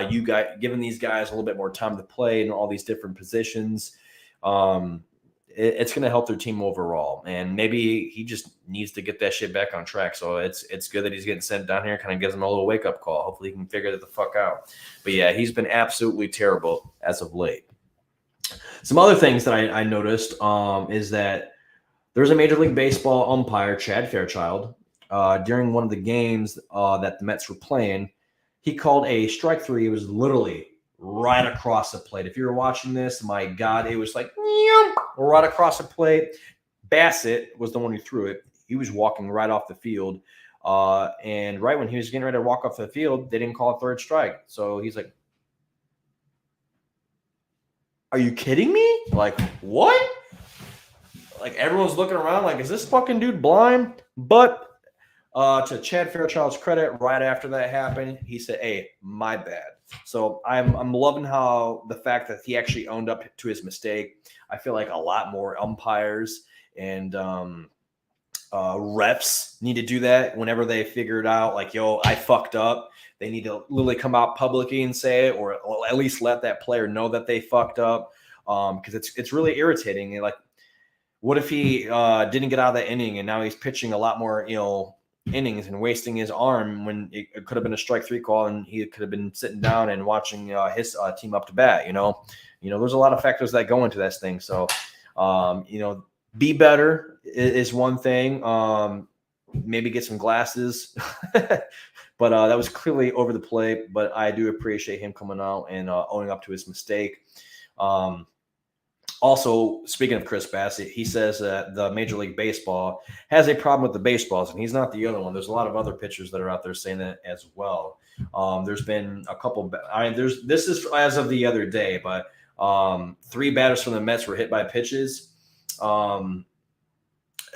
You got giving these guys a little bit more time to play in all these different positions. It's going to help their team overall. And maybe he just needs to get that shit back on track. So it's good that he's getting sent down here. Kind of gives him a little wake-up call. Hopefully he can figure that the fuck out. But yeah, he's been absolutely terrible as of late. Some other things that I noticed is that there's a Major League Baseball umpire, Chad Fairchild, during one of the games that the Mets were playing. He called a strike three. It was literally right across the plate. If you were watching this, my God, it was like right across the plate. Bassitt was the one who threw it. He was walking right off the field. And right when he was getting ready to walk off the field, they didn't call a third strike. So he's like, are you kidding me? Like, what? Like, everyone's looking around like, is this fucking dude blind? But to Chad Fairchild's credit, right after that happened, he said, hey, my bad. So I'm loving how the fact that he actually owned up to his mistake. I feel like a lot more umpires and refs need to do that whenever they figure it out. Like, yo, I fucked up. They need to literally come out publicly and say it, or at least let that player know that they fucked up. Because it's really irritating. And like, what if he didn't get out of that inning and now he's pitching a lot more, innings and wasting his arm when it could have been a strike three call and he could have been sitting down and watching his team up to bat. There's a lot of factors that go into this thing. So, be better is one thing. Maybe get some glasses. But that was clearly over the plate. But I do appreciate him coming out and owning up to his mistake. Also, speaking of Chris Bassitt, he says that the Major League Baseball has a problem with the baseballs, and he's not the other one. There's a lot of other pitchers that are out there saying that as well. There's been a couple. This is as of the other day, but 3 batters from the Mets were hit by pitches. I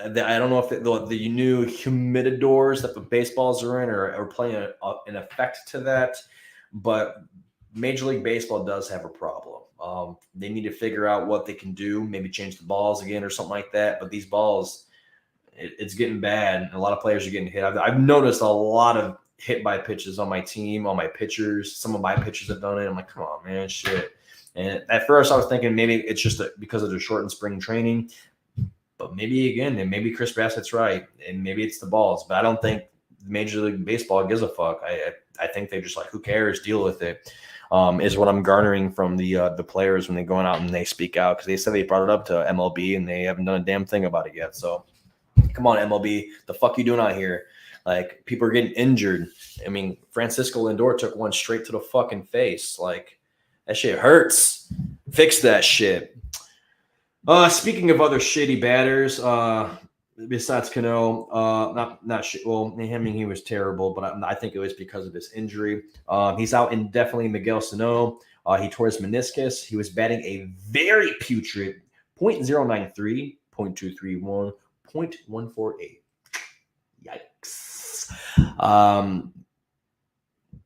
don't know if the new humidors that the baseballs are in are playing an effect to that, but Major League Baseball does have a problem. They need to figure out what they can do, maybe change the balls again or something like that. But these balls, it's getting bad. A lot of players are getting hit. I've noticed a lot of hit by pitches on my team, on my pitchers. Some of my pitchers have done it. I'm like, come on, man, shit. And at first I was thinking maybe it's just because of the shortened spring training. But maybe Chris Bassitt's right, and maybe it's the balls. But I don't think Major League Baseball gives a fuck. I think they're just like, who cares? Deal with it. Is what I'm garnering from the players when they're going out and they speak out, because they said they brought it up to MLB and they haven't done a damn thing about it yet. So come on, MLB, the fuck you doing out here? Like, people are getting injured. I mean, Francisco Lindor took one straight to the fucking face. Like, that shit hurts. Fix that shit. Speaking of other shitty batters, besides Cano, not shit. Well, he was terrible, but I think it was because of his injury. He's out indefinitely. Miguel Sano, he tore his meniscus. He was batting a very putrid .093, .231, .148. Yikes.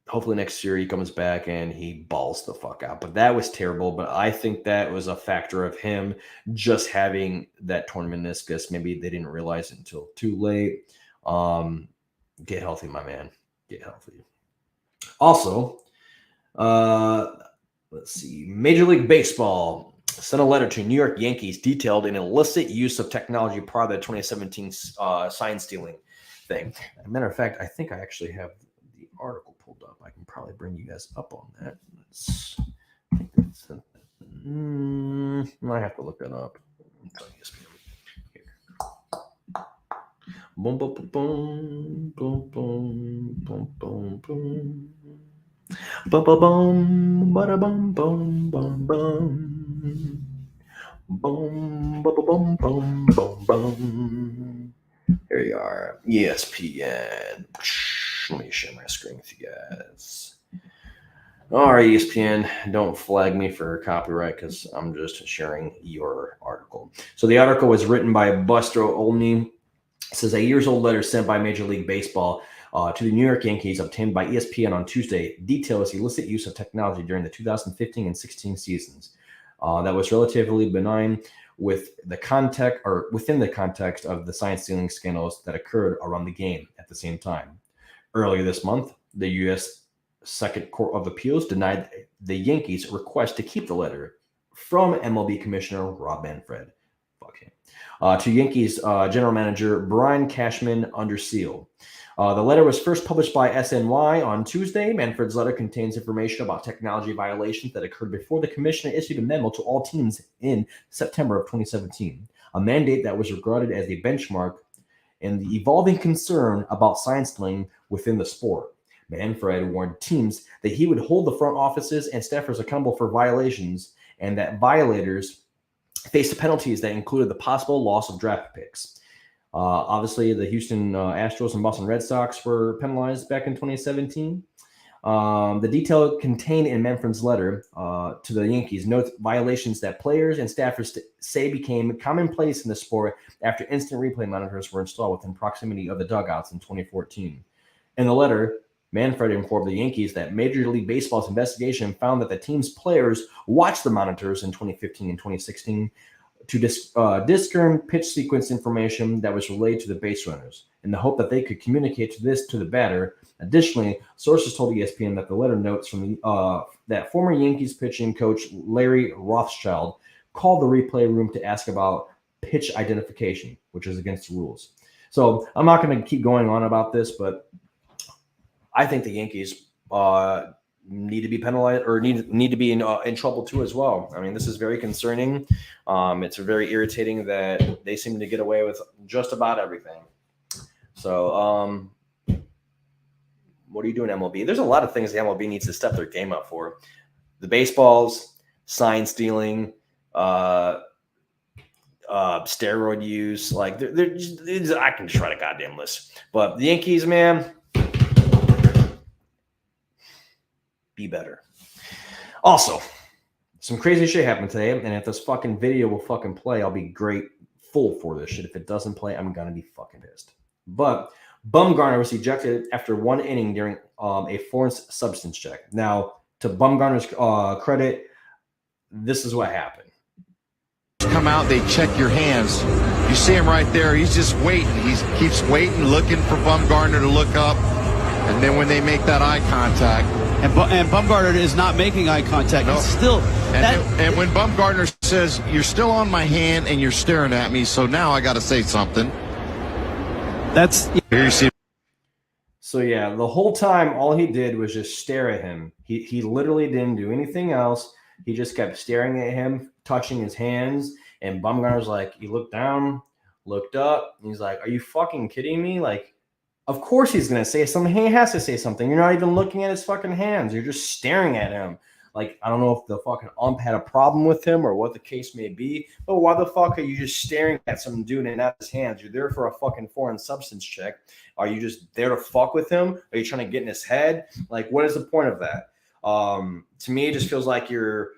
Hopefully next year he comes back and he balls the fuck out. But that was terrible. But I think that was a factor of him just having that torn meniscus. Maybe they didn't realize it until too late. Get healthy, my man. Get healthy. Also, let's see. Major League Baseball sent a letter to New York Yankees detailed an illicit use of technology part of the 2017 sign stealing thing. As a matter of fact, I think I actually have the article pulled up. I can probably bring you guys up on that. I have to look that up. Here. Boom, boom, boom, boom, boom, boom, boom, boom. Ba ba boom, ba da boom, boom, boom, boom. Boom, boom, boom, boom, boom, boom. Here you are, ESPN. Let me share my screen with you guys. All right, ESPN, don't flag me for copyright because I'm just sharing your article. So the article was written by Buster Olney. It says a years-old letter sent by Major League Baseball to the New York Yankees, obtained by ESPN on Tuesday, details illicit use of technology during the 2015 and 16 seasons. That was relatively benign within the context of the science stealing scandals that occurred around the game at the same time. Earlier this month, the U.S. Second Court of Appeals denied the Yankees' request to keep the letter from MLB Commissioner Rob Manfred. Fuck him. To Yankees general manager Brian Cashman under seal. The letter was first published by SNY on Tuesday. Manfred's letter contains information about technology violations that occurred before the commissioner issued a memo to all teams in September of 2017, a mandate that was regarded as a benchmark in the evolving concern about science stealing within the sport. Manfred warned teams that he would hold the front offices and staffers accountable for violations and that violators faced penalties that included the possible loss of draft picks. Obviously, the Houston Astros and Boston Red Sox were penalized back in 2017. The detail contained in Manfred's letter to the Yankees notes violations that players and staffers say became commonplace in the sport after instant replay monitors were installed within proximity of the dugouts in 2014. In the letter, Manfred informed the Yankees that Major League Baseball's investigation found that the team's players watched the monitors in 2015 and 2016 to discern pitch sequence information that was relayed to the base runners in the hope that they could communicate this to the batter. Additionally, sources told ESPN that the letter notes from that former Yankees pitching coach Larry Rothschild called the replay room to ask about pitch identification, which is against the rules. So I'm not going to keep going on about this, but I think the Yankees need to be penalized or need to be in trouble too as well. I mean, this is very concerning. It's very irritating that they seem to get away with just about everything. So what are you doing, MLB? There's a lot of things the MLB needs to step their game up for. The baseballs, sign stealing, steroid use. Like, I can try a goddamn list. But the Yankees, man, be better. Also, some crazy shit happened today, and if this fucking video will fucking play, I'll be grateful for this shit. If it doesn't play, I'm gonna be fucking pissed. But Bumgarner was ejected after one inning during a foreign substance check. Now, to Bumgarner's credit, this is what happened. Come out, they check your hands. You see him right there. He's just waiting. He keeps waiting, looking for Bumgarner to look up. And then when they make that eye contact. And Bumgarner is not making eye contact. No. He's still. And when Bumgarner says, you're still on my hand and you're staring at me, so now I got to say something. That's. Here you see. So, yeah, the whole time, all he did was just stare at him. He literally didn't do anything else. He just kept staring at him, touching his hands. And Bumgarner's like, he looked down, looked up. And he's like, are you fucking kidding me? Like, of course he's going to say something. He has to say something. You're not even looking at his fucking hands. You're just staring at him. Like, I don't know if the fucking ump had a problem with him or what the case may be, but why the fuck are you just staring at some dude and not his hands? You're there for a fucking foreign substance check. Are you just there to fuck with him? Are you trying to get in his head? Like, what is the point of that? To me, it just feels like you're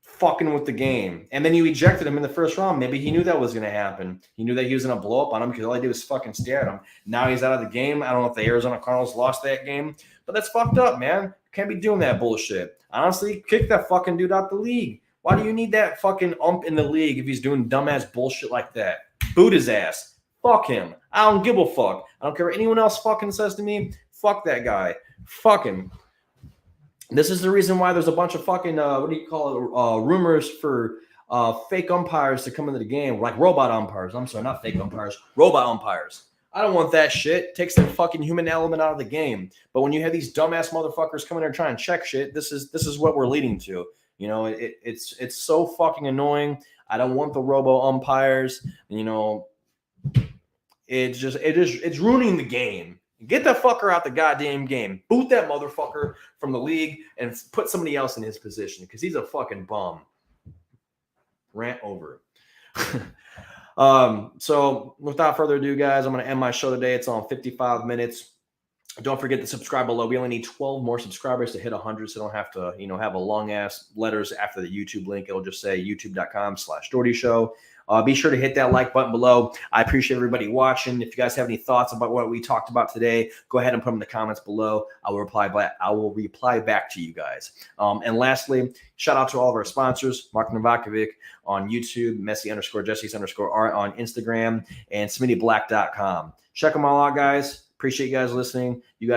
fucking with the game. And then you ejected him in the first round. Maybe he knew that was going to happen. He knew that he was going to blow up on him because all he did was fucking stare at him. Now he's out of the game. I don't know if the Arizona Cardinals lost that game, but that's fucked up, man. Can't be doing that bullshit. Honestly, kick that fucking dude out the league. Why do you need that fucking ump in the league if he's doing dumbass bullshit like that? Boot his ass. Fuck him. I don't give a fuck. I don't care what anyone else fucking says to me. Fuck that guy. Fuck him. This is the reason why there's a bunch of fucking, rumors for fake umpires to come into the game, like robot umpires. I'm sorry, not fake umpires, robot umpires. I don't want that shit. It takes the fucking human element out of the game. But when you have these dumbass motherfuckers coming in and trying to check shit, this is what we're leading to. You know, it's so fucking annoying. I don't want the robo umpires. You know, it's ruining the game. Get that fucker out the goddamn game. Boot that motherfucker from the league and put somebody else in his position because he's a fucking bum. Rant over. So without further ado, guys, I'm going to end my show today. It's on 55 minutes. Don't forget to subscribe below. We only need 12 more subscribers to hit 100, so don't have to, have a long-ass letters after the YouTube link. It'll just say youtube.com/Dougherty Show. Be sure to hit that like button below. I appreciate everybody watching. If you guys have any thoughts about what we talked about today, go ahead and put them in the comments below. I will reply back to you guys. And lastly, shout out to all of our sponsors, Mark Novakovic on YouTube, Messi_Jesse's_Art on Instagram, and SmittyBlack.com. Check them all out, guys. Appreciate you guys listening. You guys